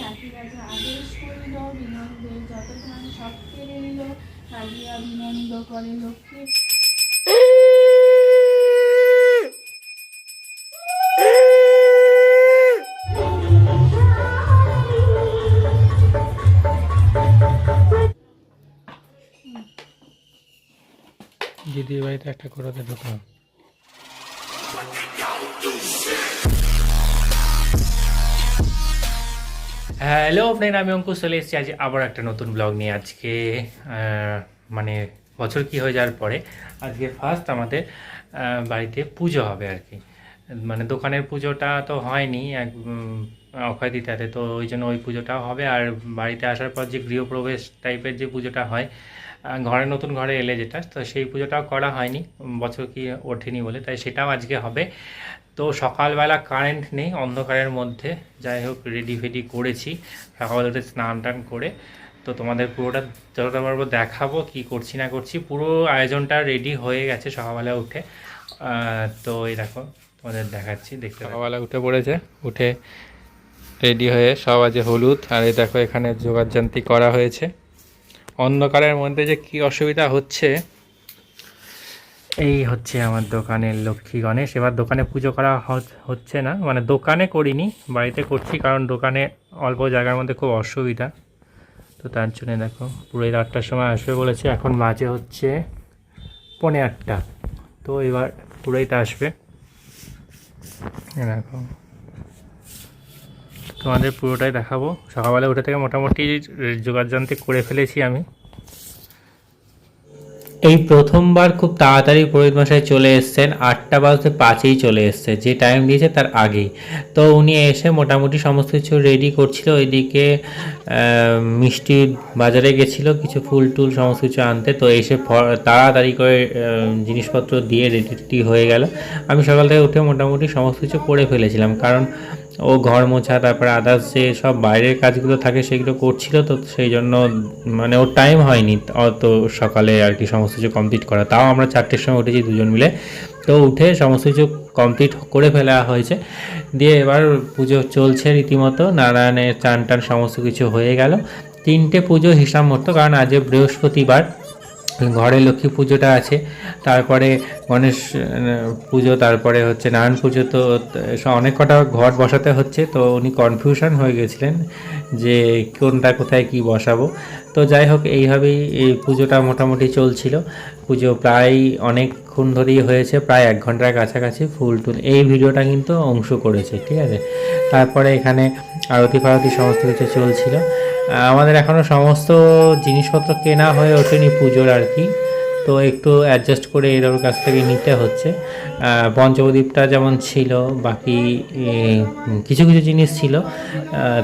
রাখি রাজা আদেশ করিল, বিনন্দের যত ধান সব কেড়ে নিল, কাঁদিয়া বিনন্দ করে লক্ষ্মী। দিদির বাড়িতে একটা করতে ঢুকলাম। হ্যালো ফ্রেন্ড, আমি অঙ্কুশ চলে এসেছি আজ আবার একটা নতুন ব্লগ নিয়ে। আজকে মানে বছর কি হয়ে যাওয়ার পরে আজকে ফার্স্ট আমাদের বাড়িতে পুজো হবে আর কি। মানে দোকানের পুজোটা তো হয়নি অক্ষয় তৃতীয়াতে, তো ওই জন্য ওই পুজোটাও হবে। আর বাড়িতে আসার পর যে গৃহপ্রবেশ টাইপের যে পুজোটা হয় ঘরে, নতুন ঘরে এলে যেটা, তো সেই পুজোটাও করা হয়নি, বছর কি ওঠেনি বলে, তাই সেটাও আজকে হবে। তো সকালবেলা কারেন্ট নেই, অন্ধকারের মধ্যে যাই হোক রেডি ফেডি করেছি, সকালবেলা উঠে স্নান টান করে। তো তোমাদের পুরোটা যতটা পারবো দেখাবো কি করছি না করছি। পুরো আয়োজনটা রেডি হয়ে গেছে সকালবেলা উঠে। তো এই দেখো তোমাদের দেখাচ্ছি, দেখতে সকালবেলা উঠে পড়েছে, উঠে রেডি হয়ে সব আজ হলুদ। আর এই দেখো এখানে যোগাযান্তি করা হয়েছে। অন্ধকারের মধ্যে যে কি অসুবিধা হচ্ছে। এই হচ্ছে আমার দোকানের লক্ষ্মী গণেশ। এবার দোকানে পুজো করা হচ্ছে না, মানে দোকানে করিনি, বাড়িতে করছি, কারণ দোকানে অল্প জায়গার মধ্যে খুব অসুবিধা। তো তার জন্য দেখো পুরো 8টার সময় আসবে বলেছে, এখন বাজে হচ্ছে 7:45। তো এবার পুরোইটা আসবে। দেখো তোমাদের পুরোটাই দেখাবো। সকালবেলা উঠে থেকে মোটামুটি যোগাযান্তি করে ফেলেছি আমি। এই প্রথমবার খুব তাড়াতাড়ি পুরোহিত মশাই চলে এসছেন, 8:05 চলে এসছে, যে টাইম দিয়েছে তার আগেই। তো উনি এসে মোটামুটি সমস্ত কিছু রেডি করছিল। ওইদিকে মিষ্টি বাজারে গেছিলো কিছু ফুল টুল সমস্ত কিছু আনতে। তো এসে তাড়াতাড়ি করে জিনিসপত্র দিয়ে রেডি হয়ে গেল। আমি সকাল থেকে উঠে মোটামুটি সমস্ত কিছু করে ফেলেছিলাম, কারণ ও ঘর মোছা, তারপরে আদার্স যে সব বাইরের কাজগুলো থাকে সেগুলো করছিল। তো সেই জন্য মানে ওর টাইম হয়নি অত সকালে আর কি সমস্ত কিছু কমপ্লিট করা। তাও আমরা 4টের সময় উঠেছি দুজন মিলে। তো উঠে সমস্ত কিছু কমপ্লিট করে ফেলা হয়েছে। দিয়ে এবার পুজো চলছে রীতিমতো, নারায়ণের চান টান সমস্ত কিছু হয়ে গেল। 3টে পুজো হিসাব মতো, কারণ আজ বৃহস্পতিবার, ঘরে লক্ষ্মী পুজোটা আছে, তারপরে গণেশ পুজো, তারপরে হচ্ছে নারায়ণ পুজো। তো অনেক কটা ঘট বসাতে হচ্ছে। তো উনি কনফিউশন হয়ে গেছিলেন যে কোনটা কোথায় কি বসাবো। তো যাই হোক এইভাবেই এই পুজোটা মোটামুটি চলছিল। পুজো প্রায় অনেকক্ষণ ধরেই হয়েছে, প্রায় 1 ঘন্টার কাছাকাছি। ফুল টুল এই ভিডিওটা কিন্তু অংশ করেছে, ঠিক আছে। তারপরে এখানে আরতি ফারতি সমস্ত কিছু চলছিল। আমাদের এখনও সমস্ত জিনিসপত্র কেনা হয়ে ওঠেনি পুজোর আর কি। তো একটু অ্যাডজাস্ট করে এর ওর কাছ থেকে নিতে হচ্ছে। পঞ্চপ্রদীপটা যেমন ছিল, বাকি কিছু কিছু জিনিস ছিল।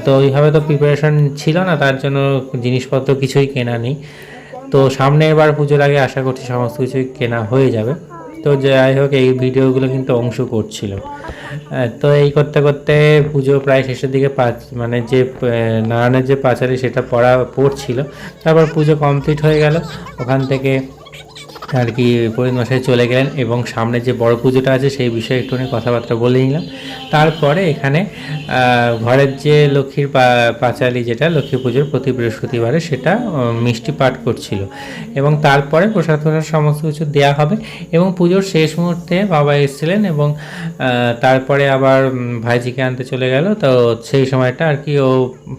তো ওইভাবে তো প্রিপারেশন ছিল না, তার জন্য জিনিসপত্র কিছুই কেনা নেই। তো সামনে এবার পুজোর আগে আশা করছি সমস্ত কিছুই কেনা হয়ে যাবে। তো যাই হোক এই ভিডিওগুলো কিন্তু অংশ করছিল। তো এই করতে করতে পুজো প্রায় শেষের দিকে, মানে যে নারায়ণের যে পাঁচালী সেটা পড়ছিল। তারপর পুজো কমপ্লিট হয়ে গেল। ওখান থেকে আর কি পুরোহিত মশাই চলে গেলেন, এবং সামনে যে বড় পুজোটা আছে সেই বিষয়ে একটুখানি কথাবার্তা বলে নিলাম। তারপরে এখানে ঘরের যে লক্ষ্মীর পাঁচালী, যেটা লক্ষ্মী পুজোর প্রতি বৃহস্পতিবারে, সেটা মিষ্টি পাঠ করছিল। এবং তারপরে প্রসাদ সমস্ত কিছু দেওয়া হবে। এবং পুজোর শেষ মুহূর্তে বাবা এসেছিলেন, এবং তারপরে আবার ভাইজিকে আনতে চলে গেল। তো সেই সময়টা আর কি ও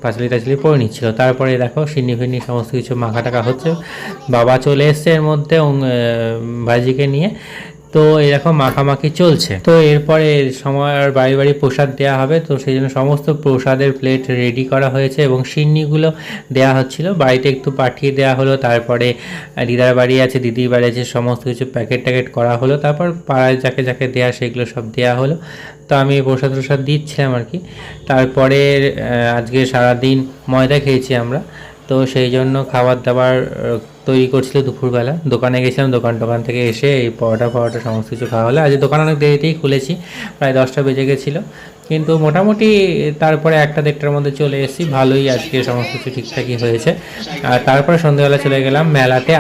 পাঁচালি টাচালি পরে নিচ্ছিল। তারপরে দেখো সিন্নি ফিন্নি সমস্ত কিছু মাখা টাকা হচ্ছে। বাবা চলে এসছে এর মধ্যে ভাইজিকে নিয়ে। তো এরকম মাখামাখি চলছে। তো এরপরে সময় আর বাড়ি বাড়ি প্রসাদ দেওয়া হবে। তো সেই জন্য সমস্ত প্রসাদের প্লেট রেডি করা হয়েছে, এবং সিন্নিগুলো দেওয়া হচ্ছিল। বাড়িতে একটু পাঠিয়ে দেওয়া হলো। তারপরে দিদার বাড়ি আছে, দিদির বাড়ি আছে, সমস্ত কিছু প্যাকেট ট্যাকেট করা হলো। তারপর পাড়ায় যাকে যাকে দেওয়া সেগুলো সব দেওয়া হলো। তো আমি প্রসাদ প্রসাদ দিচ্ছিলাম আর কি। তারপরে আজকে সারাদিন ময়দা খেয়েছি আমরা। তো সেই জন্য খাবার দাবার তৈরি করছিল দুপুরবেলা। দোকানে গেছিলাম, দোকান থেকে এসে এই পরোটা সমস্ত কিছু খাওয়া হলো। আজ দোকান অনেক দেরিতেই খুলেছি, প্রায় 10টা বেজে গেছিলো। কিন্তু মোটামুটি তারপরে 1-1:30টার মধ্যে চলে এসেছি, ভালোই আজকে সমস্ত কিছু ঠিকঠাকই হয়েছে। আর তারপরে সন্ধ্যেবেলা চলে গেলাম মেলাতে।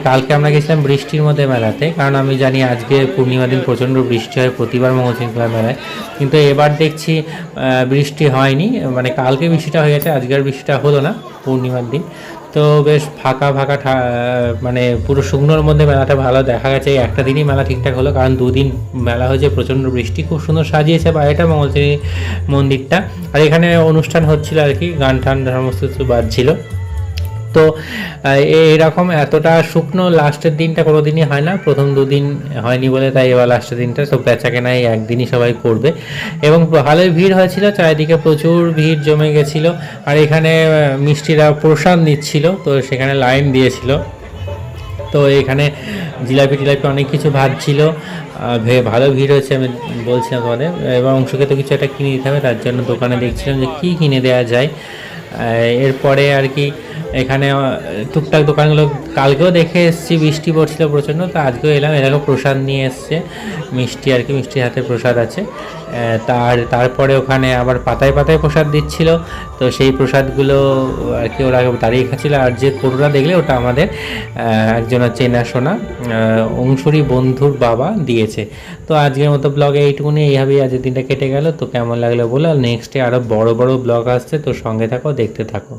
কালকে আমরা গেছিলাম বৃষ্টির মধ্যে মেলাতে, কারণ আমি জানি আজকে পূর্ণিমা দিন প্রচণ্ড বৃষ্টি হয় প্রতিবার মঙ্গলচিন্তা মেলায়, কিন্তু এবার দেখছি বৃষ্টি হয়নি, মানে কালকে বৃষ্টিটা হয়ে গেছে, আজকের বৃষ্টিটা হলো না পূর্ণিমার দিন। তো বেশ ফাঁকা ফাঁকা মানে পুরো শুকনোর মধ্যে মেলাটা ভালো দেখা গেছে। এই একটা দিনই মেলা ঠিকঠাক হলো, কারণ 2 দিন মেলা হয়েছে, প্রচণ্ড বৃষ্টি। খুব সুন্দর সাজিয়েছে বাইরেটা মঙ্গলচন্ডী মন্দিরটা। আর এখানে অনুষ্ঠান হচ্ছিল আর কি, গান টান সমস্ত কিছু বাজছিল। তো এইরকম এতটা শুকনো লাস্টের দিনটা কোনো দিনই হয় না, প্রথম 2 দিন হয়নি বলে তাই এবার লাস্টের দিনটা সব বেচাকেনাই একদিনই সবাই করবে। এবং ভালোই ভিড় হয়েছিল, চারিদিকে প্রচুর ভিড় জমে গেছিলো। আর এখানে মিষ্টিরা প্রসাদ নিচ্ছিল, তো সেখানে লাইন দিয়েছিল। তো এখানে জিলাপি টিলাপি অনেক কিছু ভাজছিল, ভালো ভিড় হয়েছে আমি বলছিলাম তোমাদের। এবার অংশকে তো কিছু একটা কিনে দিতে হবে, তার জন্য দোকানে দেখছিলাম যে কী কিনে দেওয়া যায়। এরপরে আর কি এখানে টুকটাক দোকানগুলো কালকেও দেখে এসেছি, বৃষ্টি পড়ছিল প্রচণ্ড, তো আজকেও এলাম। এরকম প্রসাদ নিয়ে এসছে মিষ্টি আর কি, মিষ্টির হাতে প্রসাদ আছে। তারপরে ওখানে আবার পাতায় পাতায় প্রসাদ দিচ্ছিল, তো সেই প্রসাদগুলো আর কি ওরা দাঁড়িয়ে খাচ্ছিল। আর যে কোটোটা দেখলে ওটা আমাদের একজনের চেনাশোনা অংশুরী বন্ধুর বাবা দিয়েছে। তো আজকের মতো ব্লগে এইটুকুনি, এইভাবেই আজকের দিনটা কেটে গেল। তো কেমন লাগলো বলো, আর নেক্সটে আরও বড় বড় ব্লগ আসছে, তো সঙ্গে থাকো, দেখতে থাকো।